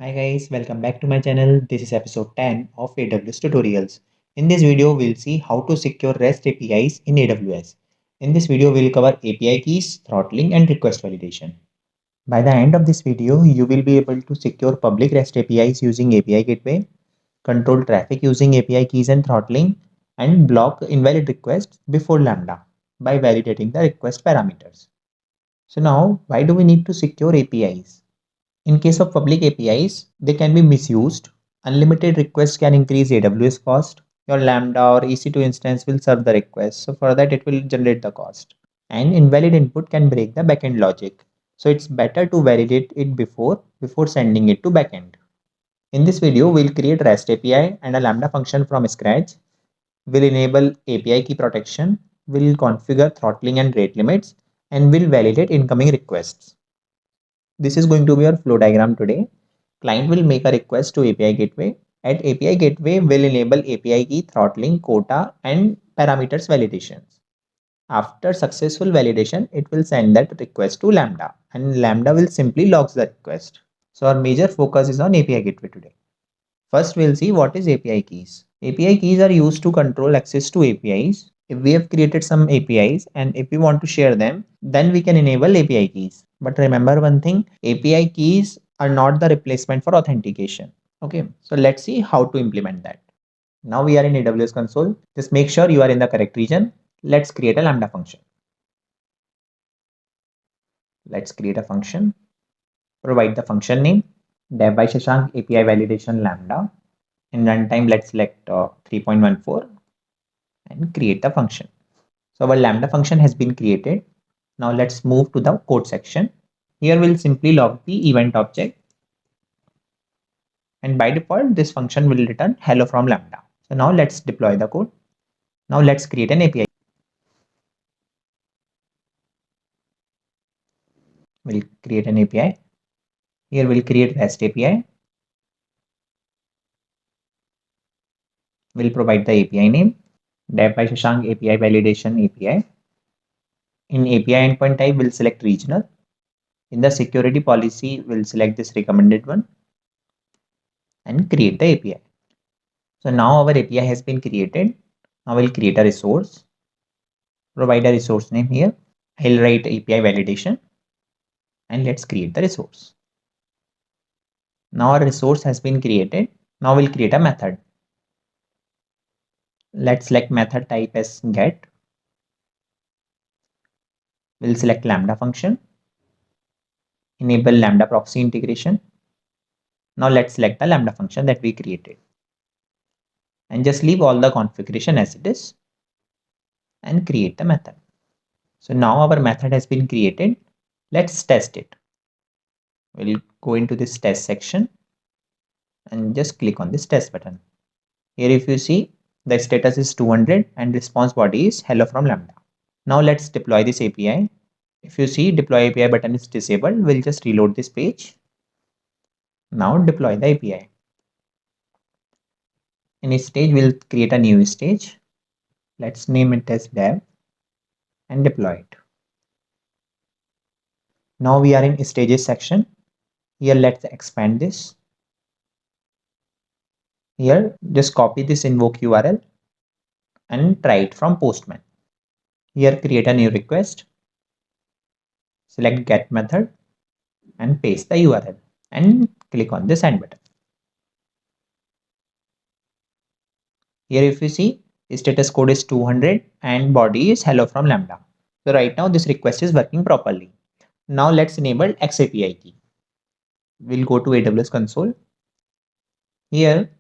Hi guys, welcome back to my channel. This is episode 10 of AWS tutorials. In this video, we'll see how to secure REST APIs in AWS. In this video, we'll cover API keys, throttling, and request validation. By the end of this video, you will be able to secure public REST APIs using API gateway, control traffic using API keys and throttling, and block invalid requests before Lambda by validating the request parameters. So now, why do we need to secure APIs? In case of public APIs, they can be misused. Unlimited requests can increase AWS cost. Your Lambda or EC2 instance will serve the request. So for that, it will generate the cost. And invalid input can break the backend logic. So it's better to validate it before sending it to backend. In this video, we'll create REST API and a Lambda function from scratch. We'll enable API key protection. We'll configure throttling and rate limits, and we'll validate incoming requests. This is going to be our flow diagram today. Client will make a request to API gateway. At API gateway, will enable API key throttling, quota, and parameters validations. After successful validation, it will send that request to Lambda, and Lambda will simply logs the request. So our major focus is on API gateway today. First, we'll see what is API keys. API keys are used to control access to APIs. If we have created some APIs and if we want to share them, then we can enable API keys. But remember one thing, API keys are not the replacement for authentication. Okay, so let's see how to implement that. Now we are in AWS console. Just make sure you are in the correct region. Let's create a Lambda function. Let's create a function. Provide the function name. Dev by Shashank API validation Lambda. In runtime, let's select 3.14 and create the function. So our Lambda function has been created. Now let's move to the code section. Here we'll simply log the event object. And by default, this function will return hello from Lambda. So now let's deploy the code. Now let's create an API. We'll create an API. Here we'll create REST API. We'll provide the API name. Dev by Shashank API validation API. In API endpoint type, we'll select regional. In the security policy, we'll select this recommended one and create the API. So now our API has been created. Now we'll create a resource. Provide a resource name here. I'll write API validation and let's create the resource. Now our resource has been created. Now we'll create a method. Let's select method type as get. We'll select Lambda function. Enable Lambda proxy integration. Now let's select the Lambda function that we created. And just leave all the configuration as it is and create the method. So now our method has been created. Let's test it. We'll go into this test section and just click on this test button. Here if you see, the status is 200 and response body is hello from Lambda. Now let's deploy this API. If you see deploy API button is disabled, we'll just reload this page. Now deploy the API. In a stage, we'll create a new stage. Let's name it as dev and deploy it. Now we are in stages section. Here let's expand this. Here just copy this invoke URL and try it from Postman. Here create a new request. Select get method and paste the URL and click on the send button. Here if you see, status code is 200 and body is hello from Lambda. So right now this request is working properly. Now let's enable XAPI key. We'll go to AWS console. Here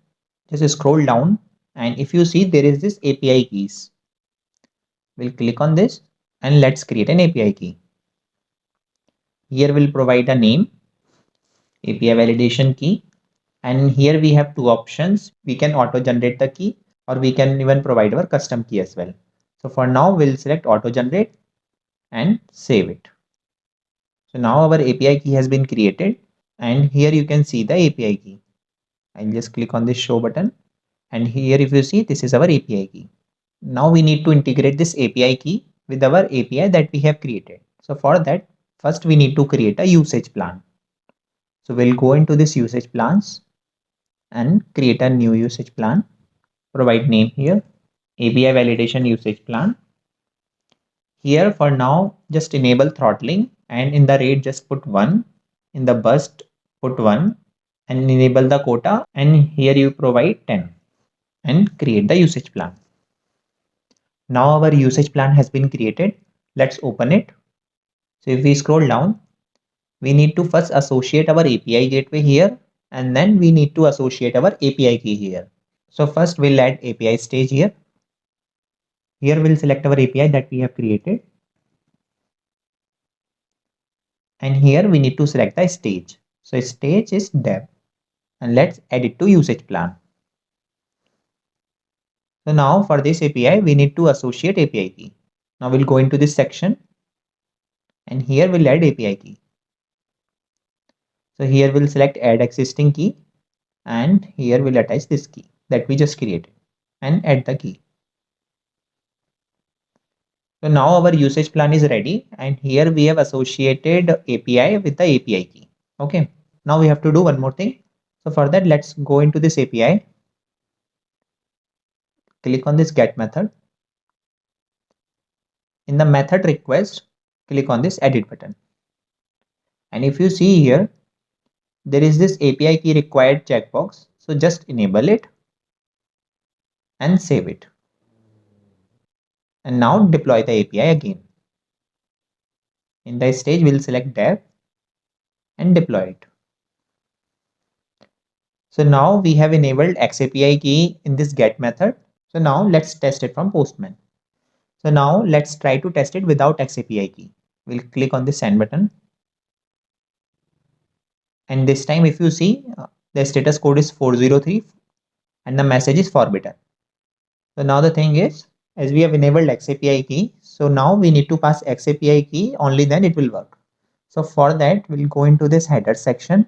just scroll down and if you see there is this API keys. We'll click on this and let's create an API key. Here we'll provide a name, API validation key, and here we have two options. We can auto generate the key or we can even provide our custom key as well. So for now we'll select auto generate and save it. So now our API key has been created and here you can see the API key. I'll just click on this show button and here if you see this is our API key. Now we need to integrate this API key with our API that we have created. So for that, first we need to create a usage plan. So we'll go into this usage plans and create a new usage plan. Provide name here, API validation usage plan. Here for now, just enable throttling and in the rate just put 1. In the burst, put 1 and enable the quota, and here you provide 10 and create the usage plan. Now our usage plan has been created. Let's open it. So if we scroll down, we need to first associate our API gateway here, and then we need to associate our API key here. So first we'll add API stage here. Here we'll select our API that we have created. And here we need to select the stage. So stage is dev, and let's add it to usage plan. So now for this API, we need to associate API key. Now we'll go into this section and here we'll add API key. So here we'll select add existing key and here we'll attach this key that we just created and add the key. So now our usage plan is ready and here we have associated API with the API key. Okay. Now we have to do one more thing. So for that, let's go into this API. Click on this get method. In the method request, click on this edit button. And if you see here, there is this API key required checkbox. So just enable it and save it. And now deploy the API again. In the stage, we'll select dev and deploy it. So now we have enabled XAPI key in this get method. So now let's test it from Postman. So now let's try to test it without XAPI key. We'll click on the send button. And this time if you see, the status code is 403 and the message is forbidden. So now the thing is, as we have enabled XAPI key, so now we need to pass XAPI key, only then it will work. So for that, we'll go into this header section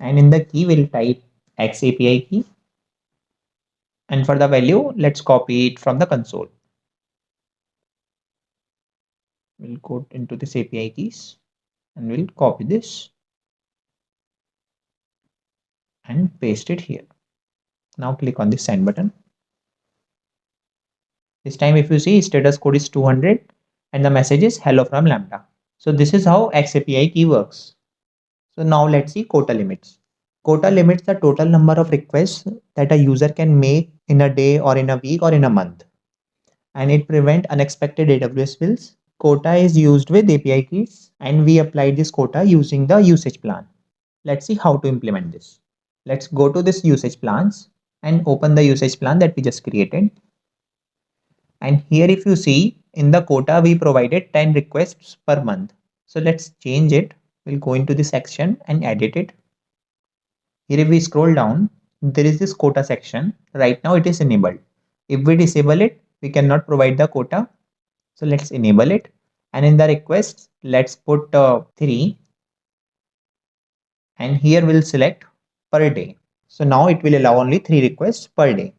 and in the key we'll type XAPI key. And for the value, let's copy it from the console. We'll go into this API keys and we'll copy this and paste it here. Now click on the send button. This time if you see, status code is 200 and the message is hello from Lambda. So this is how XAPI key works. So now let's see quota limits. Quota limits the total number of requests that a user can make in a day or in a week or in a month. And it prevents unexpected AWS bills. Quota is used with API keys and we applied this quota using the usage plan. Let's see how to implement this. Let's go to this usage plans and open the usage plan that we just created. And here if you see, in the quota we provided 10 requests per month. So let's change it. We'll go into the section and edit it. Here if we scroll down, there is this quota section. Right now it is enabled. If we disable it, we cannot provide the quota. So let's enable it. And in the requests, let's put 3. And here we'll select per day. So now it will allow only 3 requests per day.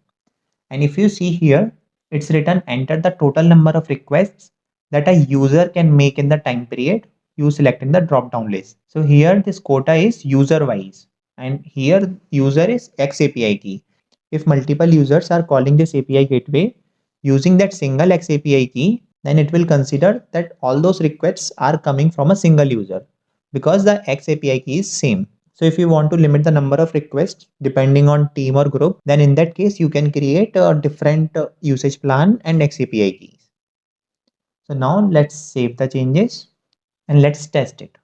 And if you see here, it's written enter the total number of requests that a user can make in the time period you select in the drop down list. So here this quota is user wise and here user is XAPI key. If multiple users are calling this API gateway using that single XAPI key, then it will consider that all those requests are coming from a single user because the XAPI key is same. So if you want to limit the number of requests depending on team or group, then in that case, you can create a different usage plan and XAPI keys. So now let's save the changes and let's test it.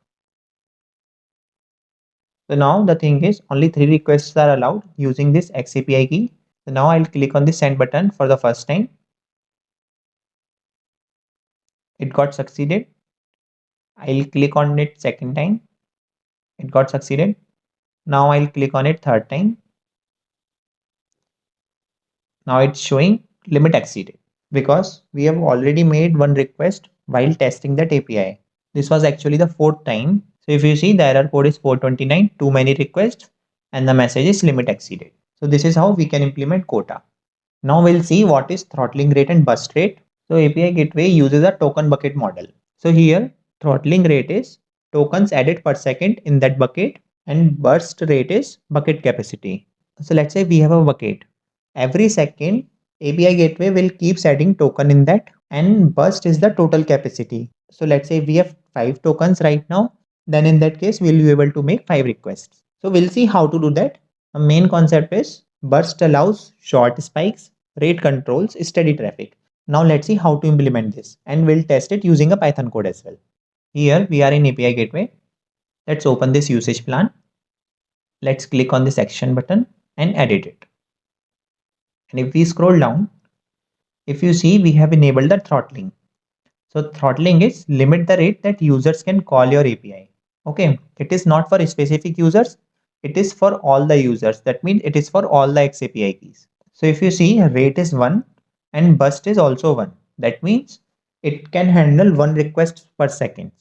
So now the thing is only 3 requests are allowed using this XAPI key. So now I'll click on the send button for the first time. It got succeeded. I'll click on it second time. It got succeeded. Now I'll click on it third time. Now it's showing limit exceeded because we have already made one request while testing that API. This was actually the 4th time. So if you see, the error code is 429, too many requests, and the message is limit exceeded. So this is how we can implement quota. Now we'll see what is throttling rate and burst rate. So API gateway uses a token bucket model. So here throttling rate is tokens added per second in that bucket, and burst rate is bucket capacity. So let's say we have a bucket. Every second, API gateway will keeps adding token in that, and burst is the total capacity. So let's say we have 5 tokens right now, then in that case, we'll be able to make 5 requests. So we'll see how to do that. The main concept is burst allows short spikes, rate controls steady traffic. Now let's see how to implement this, and we'll test it using a Python code as well. Here we are in API gateway. Let's open this usage plan. Let's click on this action button and edit it. And if we scroll down, if you see, we have enabled the throttling. So throttling is limit the rate that users can call your API. Okay, it is not for specific users. It is for all the users. That means it is for all the XAPI keys. So if you see, rate is 1 and burst is also 1. That means it can handle 1 request per second.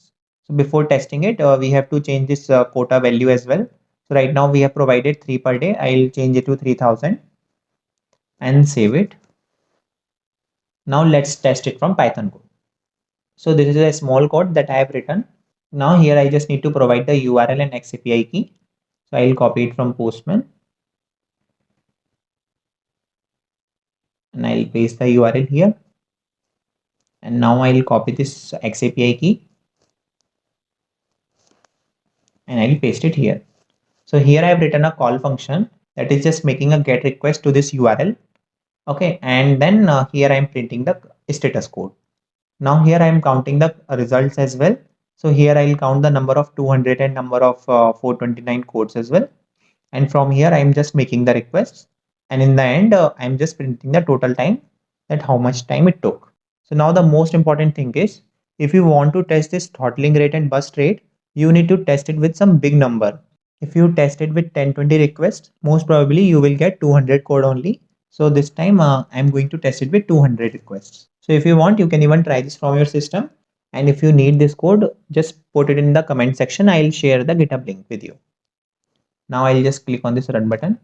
So before testing it, we have to change this quota value as well. So right now we have provided 3 per day. I'll change it to 3000 and save it. Now let's test it from Python code. So this is a small code that I have written. Now here I just need to provide the URL and XAPI key. So I'll copy it from Postman and I'll paste the URL here. And now I'll copy this XAPI key and I'll paste it here. So here I've written a call function that is just making a get request to this URL. Okay, and then here I'm printing the status code. Now here I am counting the results as well. So here I'll count the number of 200 and number of 429 codes as well. And from here I'm just making the requests. And in the end, I'm just printing the total time, that how much time it took. So now the most important thing is, if you want to test this throttling rate and burst rate, you need to test it with some big number. If you test it with 10-20 requests, most probably you will get 200 code only. So this time I'm going to test it with 200 requests. So if you want, you can even try this from your system. And if you need this code, just put it in the comment section. I'll share the GitHub link with you. Now I'll just click on this run button.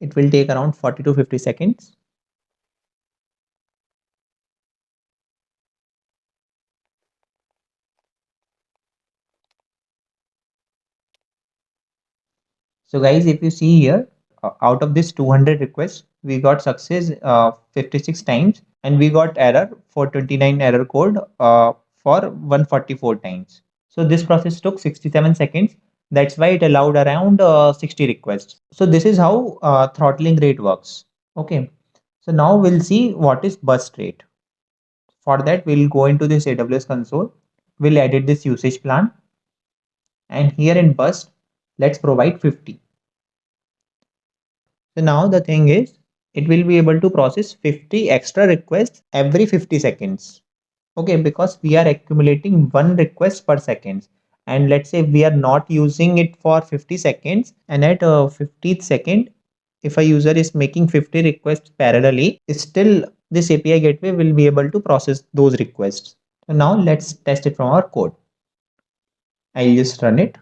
It will take around 40 to 50 seconds. So guys, if you see here, out of this 200 requests, we got success 56 times and we got error 429 error code for 144 times. So this process took 67 seconds. That's why it allowed around 60 requests. So this is how throttling rate works. Okay. So now we'll see what is burst rate. For that, we'll go into this AWS console. We'll edit this usage plan. And here in burst, let's provide 50. So now the thing is, it will be able to process 50 extra requests every 50 seconds. Okay, because we are accumulating 1 request per second. And let's say we are not using it for 50 seconds, and at 50th second, if a user is making 50 requests parallelly, still this API gateway will be able to process those requests. So now let's test it from our code. I'll just run it.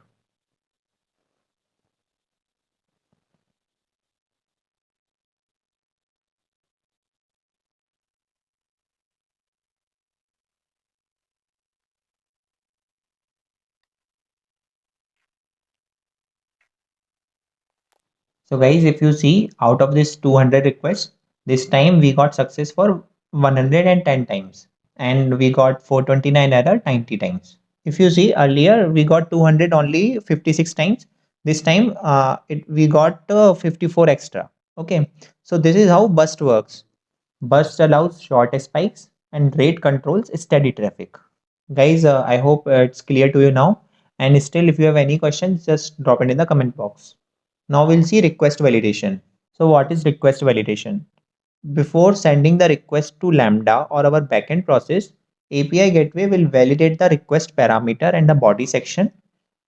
So guys, if you see, out of this 200 requests, this time we got success for 110 times and we got 429 error 90 times. If you see, earlier we got 200 only 56 times. This time we got 54 extra. Okay, so this is how burst works. Burst allows short spikes and rate controls steady traffic. Guys, I hope it's clear to you now. And still, if you have any questions, just drop it in the comment box. Now we'll see request validation. So what is request validation? Before sending the request to Lambda or our backend process, API gateway will validate the request parameter and the body section.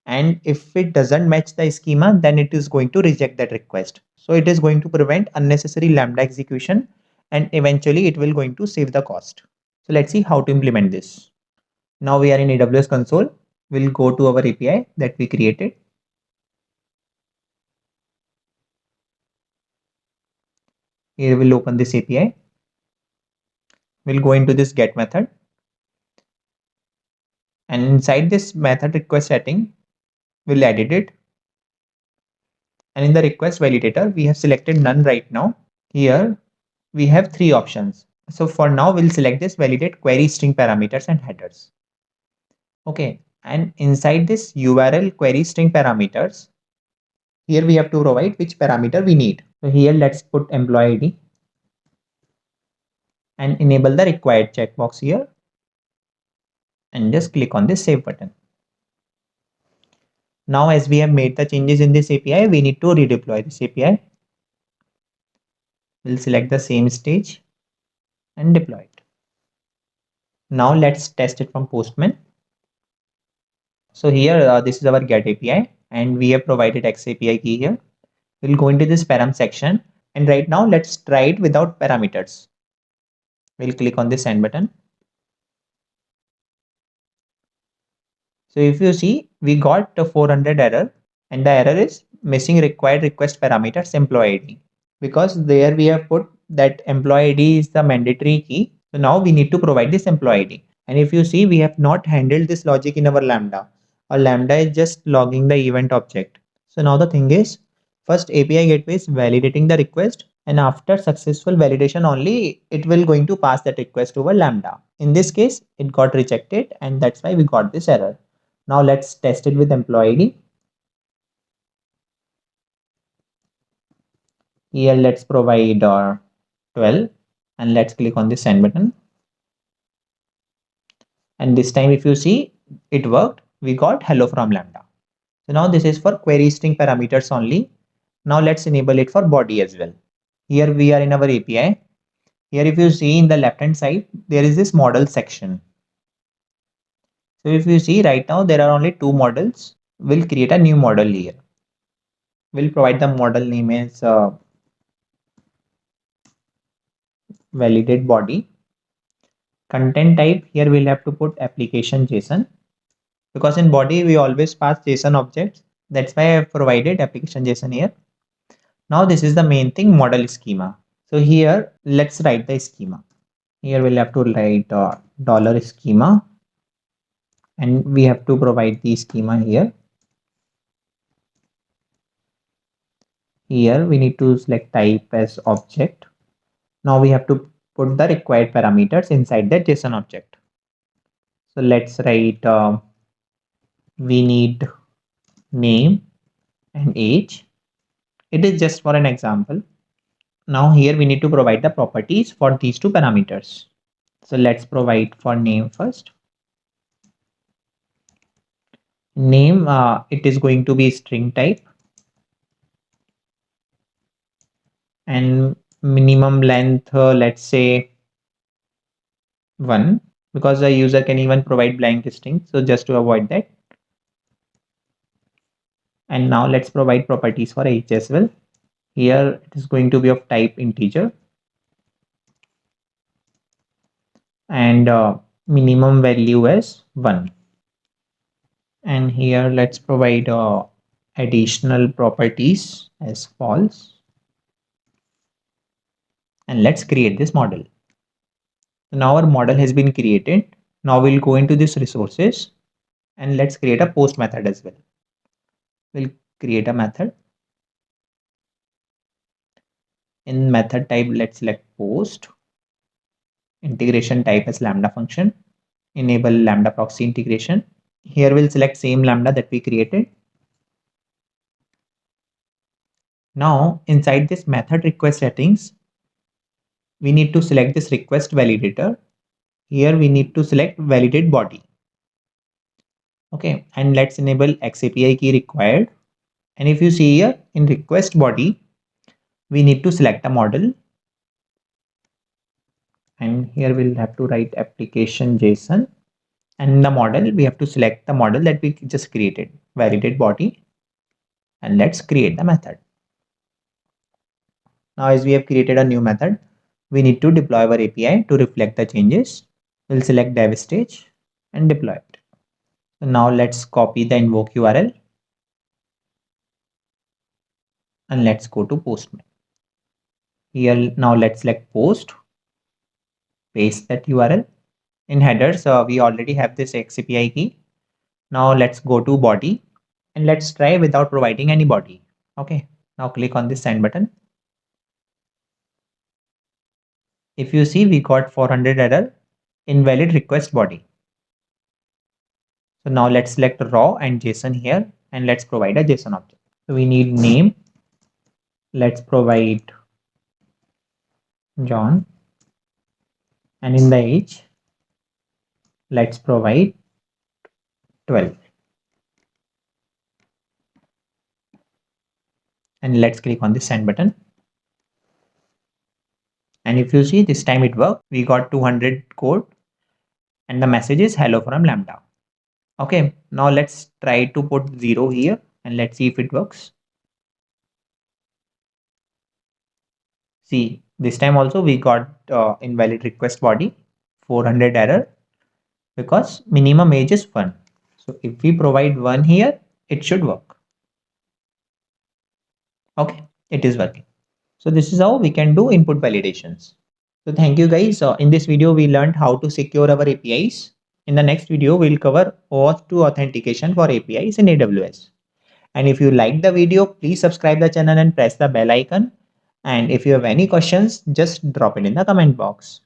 And if it doesn't match the schema, then it is going to reject that request. So it is going to prevent unnecessary Lambda execution and eventually it will going to save the cost. So let's see how to implement this. Now we are in AWS console. We'll go to our API that we created. Here we'll open this API. We'll go into this get method. And inside this method request setting, we'll edit it. And in the request validator, we have selected none right now. Here we have three options. So for now, we'll select this validate query string parameters and headers. Okay. And inside this URL query string parameters, here we have to provide which parameter we need. So here let's put employee ID and enable the required checkbox here and just click on this save button. Now as we have made the changes in this API, we need to redeploy this API. We'll select the same stage and deploy it. Now let's test it from Postman. So here this is our get API and we have provided X API key here. We'll go into this param section and right now let's try it without parameters. We'll click on this send button. So if you see, we got a 400 error and the error is missing required request parameters employee ID because there we have put that employee ID is the mandatory key. So now we need to provide this employee ID. And if you see, we have not handled this logic in our Lambda. Our Lambda is just logging the event object. So now the thing is, first API gateway is validating the request and after successful validation only, it will going to pass that request over Lambda. In this case, it got rejected and that's why we got this error. Now let's test it with employee ID. Here let's provide 12 and let's click on the send button. And this time if you see, it worked. We got hello from Lambda. So now this is for query string parameters only. Now let's enable it for body as well. Here we are in our API. Here if you see in the left hand side, there is this model section. So if you see right now, there are only two models. We'll create a new model here. We'll provide the model name as validate body. Content type, here we'll have to put application JSON because in body we always pass JSON objects. That's why I have provided application JSON here. Now this is the main thing, model schema. So here let's write the schema. Here we'll have to write dollar schema and we have to provide the schema here. Here we need to select type as object. Now we have to put the required parameters inside the JSON object. So let's write we need name and age. It is just for an example. Now here we need to provide the properties for these two parameters. So let's provide for name first. Name, it is going to be string type and minimum length, let's say 1 because the user can even provide blank string. So just to avoid that. And now let's provide properties for age as well. Here it is going to be of type integer and minimum value as 1. And here let's provide additional properties as false. And let's create this model. So now our model has been created. Now we'll go into this resources and let's create a post method as well. We'll create a method. In method type, let's select post. Integration type as Lambda function. Enable Lambda proxy integration. Here we'll select same Lambda that we created. Now inside this method request settings, we need to select this request validator. Here we need to select validate body. Okay, and let's enable XAPI key required. And if you see here in request body, we need to select a model. And here we'll have to write application JSON. And in the model, we have to select the model that we just created, validate body. And let's create the method. Now, as we have created a new method, we need to deploy our API to reflect the changes. We'll select dev stage and deploy it. So now let's copy the invoke URL and let's go to Postman. Here now let's select post, paste that URL. In headers, we already have this XAPI key. Now let's go to body and let's try without providing any body. Okay, now click on this send button. If you see, we got 400 error, invalid request body. So now let's select raw and JSON here and let's provide a JSON object. So we need name. Let's provide John, and in the age, let's provide 12. And let's click on the send button. And if you see, this time it worked. We got 200 code and the message is hello from Lambda. Okay, now let's try to put 0 here and let's see if it works. See, this time also we got invalid request body, 400 error, because minimum age is 1. So if we provide 1 here, it should work. Okay, it is working. So this is how we can do input validations. So thank you guys. In this video, we learned how to secure our APIs. In the next video, we'll cover auth to authentication for APIs in AWS. And if you like the video, please subscribe the channel and press the bell icon. And if you have any questions, just drop it in the comment box.